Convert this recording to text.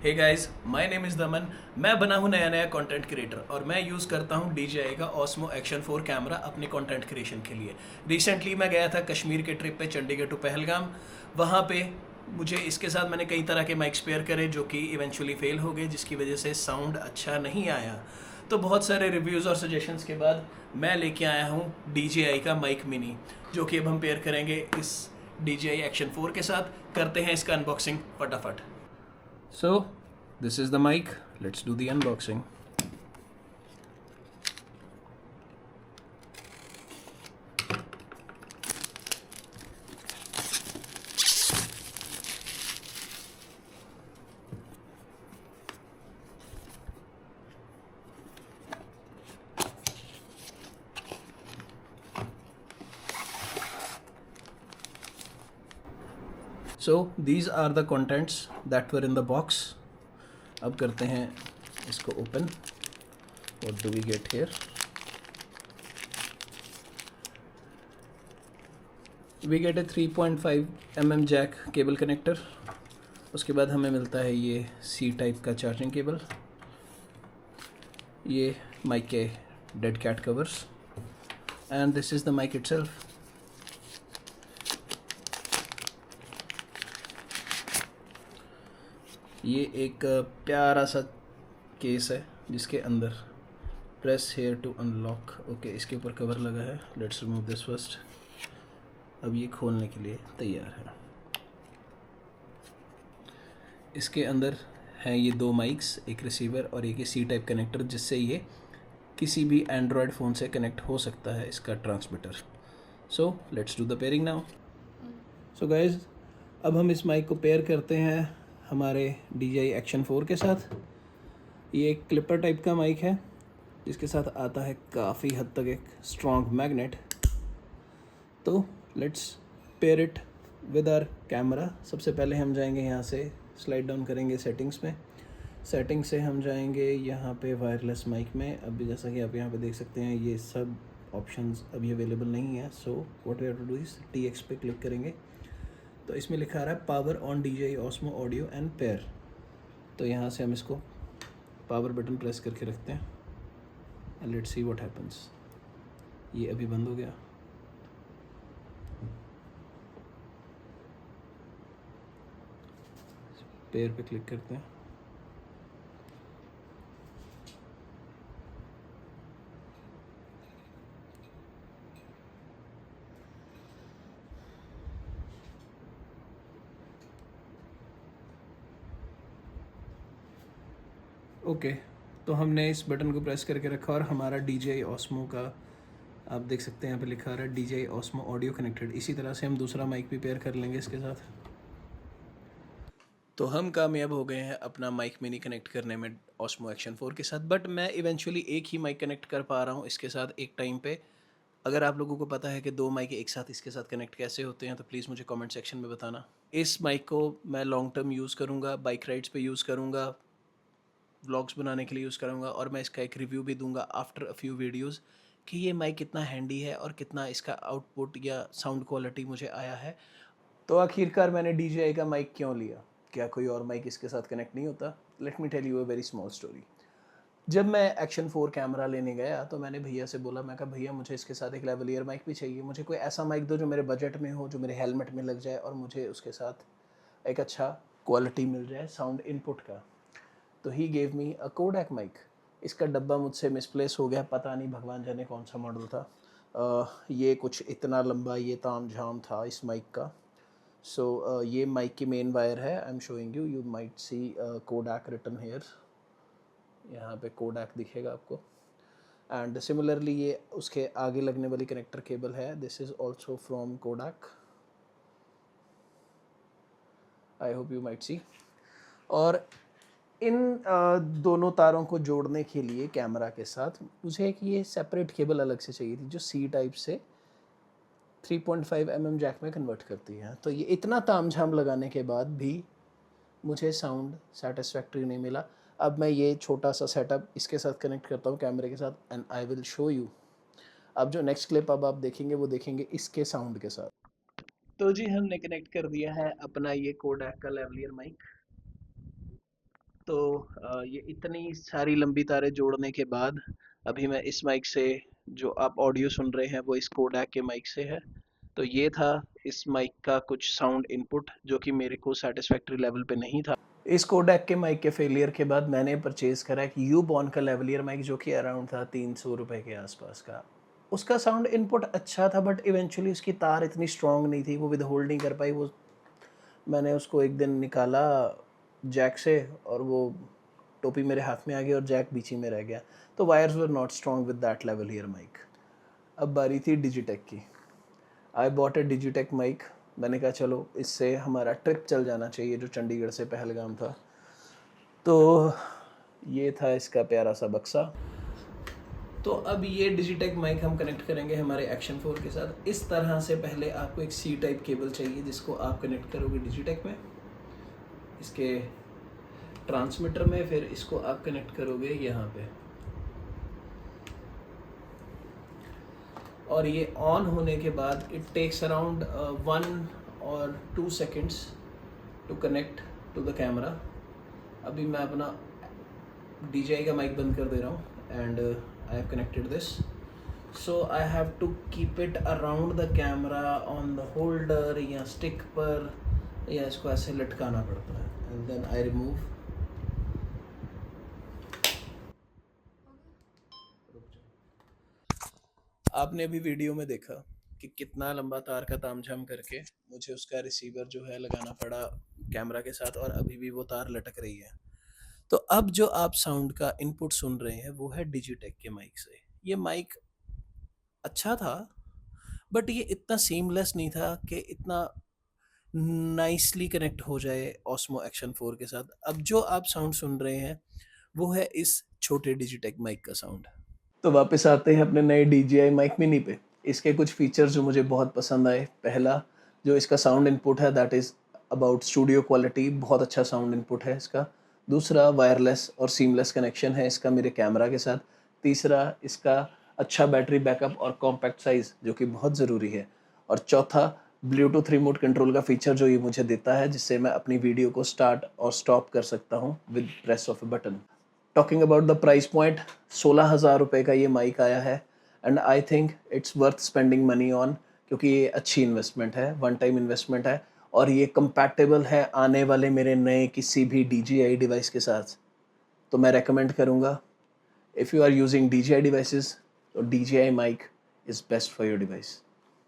Hey guys, my name is Daman. मैं बना हूँ नया नया कंटेंट क्रिएटर और मैं यूज़ करता हूँ DJI का Osmo Action 4 कैमरा अपने कंटेंट क्रिएशन के लिए। रिसेंटली मैं गया था कश्मीर के ट्रिप पे, चंडीगढ़ टू पहलगाम। वहाँ पे मुझे इसके साथ मैंने कई तरह के माइक्स पेयर करे जो कि इवेंचुअली फेल हो गए, जिसकी वजह से साउंड अच्छा नहीं आया। तो बहुत सारे रिव्यूज़ और सजेशंस के बाद मैं लेके आया हूँ DJI का माइक मिनी, जो कि अब हम पेयर करेंगे इस DJI Action 4 के साथ। करते हैं इसका अनबॉक्सिंग फटाफट। So, this is the mic. Let's do the unboxing. So, these are the contents that were in the box. अब करते हैं इसको open. What do we get here? We get a 3.5 mm jack cable connector. उसके बाद हमें मिलता है ये C टाइप का चार्जिंग केबल, ये माइक के dead cat covers, and this is the mic itself. ये एक प्यारा सा केस है जिसके अंदर press here to unlock. Okay, इसके ऊपर कवर लगा है. Let's remove this first. अब ये खोलने के लिए तैयार है. इसके अंदर हैं ये दो माइक्स, एक रिसीवर और एक सी टाइप कनेक्टर, जिससे ये किसी भी एंड्रॉयड फ़ोन से कनेक्ट हो सकता है, इसका transmitter. So let's do the pairing now. So guys, अब हम इस माइक को पेयर करते हैं हमारे DJI Action 4 के साथ. ये एक क्लिपर टाइप का माइक है जिसके साथ आता है काफ़ी हद तक एक स्ट्रॉन्ग मैग्नेट. तो let's pair it with our camera. सबसे पहले हम जाएंगे यहाँ से, स्लाइड डाउन करेंगे सेटिंग्स में. सेटिंग से हम जाएंगे यहाँ पे वायरलेस माइक में. अभी जैसा कि आप यहाँ पे देख सकते हैं, ये सब ऑप्शंस अभी अवेलेबल नहीं है. So what we have to do is TX पे क्लिक करेंगे. तो इसमें लिखा आ रहा है power on DJI Osmo audio and pair. तो यहाँ से हम इसको पावर बटन प्रेस करके रखते हैं and let's see what happens. ये अभी बंद हो गया. पेयर पे क्लिक करते हैं. ओके, तो हमने इस बटन को प्रेस करके रखा और हमारा DJI Osmo का, आप देख सकते हैं यहाँ पे लिखा आ रहा है DJI Osmo ऑडियो कनेक्टेड. इसी तरह से हम दूसरा माइक भी पेयर कर लेंगे इसके साथ. तो हम कामयाब हो गए हैं अपना माइक मिनी कनेक्ट करने में Osmo Action 4 के साथ. बट मैं इवेंचुअली एक ही माइक कनेक्ट कर पा रहा हूँ इसके साथ एक टाइम पे. अगर आप लोगों को पता है कि दो माइक एक साथ इसके साथ कनेक्ट कैसे होते हैं तो प्लीज़ मुझे कमेंट सेक्शन में बताना. इस माइक को मैं लॉन्ग टर्म यूज़ करूँगा, बाइक राइड्स पे यूज़ करूँगा, व्लॉग्स बनाने के लिए यूज़ करूँगा, और मैं इसका एक रिव्यू भी दूंगा आफ्टर अ फ्यू वीडियोज़ कि ये माइक कितना हैंडी है और कितना इसका आउटपुट या साउंड क्वालिटी मुझे आया है. तो आखिरकार मैंने DJI का माइक क्यों लिया? क्या कोई और माइक इसके साथ कनेक्ट नहीं होता? Let me tell you a very small story. जब मैं Action 4 कैमरा लेने गया तो मैंने भैया से बोला, मैं कहा भैया मुझे इसके साथ एक लेवलियर माइक भी चाहिए, मुझे कोई ऐसा माइक दो जो मेरे बजट में हो, जो मेरे हेलमेट में लग जाए और मुझे उसके साथ एक अच्छा क्वालिटी मिल जाए साउंड इनपुट का. तो he gave me a Kodak mic. इसका डब्बा मुझसे मिसप्लेस हो गया, पता नहीं भगवान जाने कौन सा मॉडल था. ये कुछ इतना लंबा ये ताम झाम था इस माइक का. सो ये माइक की मेन वायर है. I am showing you, you might see Kodak written here. यहाँ पे कोडैक दिखेगा आपको. एंड सिमिलरली ये उसके आगे लगने वाली कनेक्टर केबल है. This is also from Kodak. I hope you might सी. और इन दोनों तारों को जोड़ने के लिए कैमरा के साथ मुझे एक ये सेपरेट केबल अलग से चाहिए थी जो C टाइप से 3.5 mm जैक में कन्वर्ट करती है. तो ये इतना तामझाम लगाने के बाद भी मुझे साउंड सेटिस्फैक्ट्री नहीं मिला. अब मैं ये छोटा सा सेटअप इसके साथ कनेक्ट करता हूँ कैमरे के साथ and I will show you. अब जो नेक्स्ट क्लिप अब आप देखेंगे वो देखेंगे इसके साउंड के साथ. तो जी हमने कनेक्ट कर दिया है अपना ये कोडैक का लेवलियर माइक. तो ये इतनी सारी लंबी तारें जोड़ने के बाद अभी मैं इस माइक से जो आप ऑडियो सुन रहे हैं वो इस कोडैक के माइक से है। तो ये था इस माइक का कुछ साउंड इनपुट जो कि मेरे को सेटिस्फैक्टरी लेवल पे नहीं था। इस कोडैक के माइक के फेलियर के बाद मैंने परचेज़ करा एक यू बॉर्न का लेवलियर माइक जो कि अराउंड था 300 रुपये के आसपास का। उसका साउंड इनपुट अच्छा था बट इवेंचुअली उसकी तार इतनी स्ट्रॉन्ग नहीं थी, वो विद होल्ड नहीं कर पाई। वो मैंने उसको एक दिन निकाला जैक से और वो टोपी मेरे हाथ में आ गई और जैक बीच ही में रह गया। तो wires were not strong with that lavalier mic. अब बारी थी डिजिटेक की। I bought a Digitek mic. मैंने कहा चलो इससे हमारा ट्रिप चल जाना चाहिए जो चंडीगढ़ से पहलगाम था। तो ये था इसका प्यारा सा बक्सा। तो अब ये डिजिटेक माइक हम कनेक्ट करेंगे हमारे एक्शन 4 के साथ। इस तरह से पहले आपको एक सी टाइप केबल चाहिए जिसको आप कनेक्ट करोगे डिजिटेक में, इसके ट्रांसमीटर में, फिर इसको आप कनेक्ट करोगे यहाँ पे और ये ऑन होने के बाद it takes around 1 or 2 seconds to connect to the camera. अभी मैं अपना DJI का माइक बंद कर दे रहा हूँ and I have connected this. So I have to keep it around the camera on the holder या स्टिक पर, या इसको ऐसे लटकाना पड़ता है एंड देन आई रिमूव। आपने अभी वीडियो में देखा कि कितना लंबा तार का तामझाम करके मुझे उसका रिसीवर जो है लगाना पड़ा कैमरा के साथ, और अभी भी वो तार लटक रही है। तो अब जो आप साउंड का इनपुट सुन रहे हैं वो है डिजिटेक के माइक से। ये माइक अच्छा था बट ये इतना सीमलेस नहीं था कि इतना नाइसली कनेक्ट हो जाए ऑस्मो एक्शन 4 के साथ। अब जो आप साउंड सुन रहे हैं वो है इस छोटे डिजिटेक माइक का साउंड। तो वापस आते हैं अपने नए DJI माइक मिनी पे। इसके कुछ फीचर्स जो मुझे बहुत पसंद आए, पहला जो इसका साउंड इनपुट है that is about studio quality, बहुत अच्छा साउंड इनपुट है इसका। दूसरा वायरलेस और सीमलेस कनेक्शन है इसका मेरे कैमरा के साथ। तीसरा इसका अच्छा बैटरी बैकअप और कॉम्पैक्ट साइज़ जो कि बहुत ज़रूरी है। और चौथा ब्लूटूथ रिमोट कंट्रोल का फीचर जो ये मुझे देता है जिससे मैं अपनी वीडियो को स्टार्ट और स्टॉप कर सकता हूँ with press of A button. Talking about the price point, 16,000 रुपये का ये माइक आया है and I think it's worth spending money on, क्योंकि ये अच्छी इन्वेस्टमेंट है, वन टाइम इन्वेस्टमेंट है और ये कंपैटिबल है आने वाले मेरे नए किसी भी DJI डिवाइस के साथ। तो मैं रेकमेंड करूँगा, if you are using DJI devices तो DJI mic is best for your device.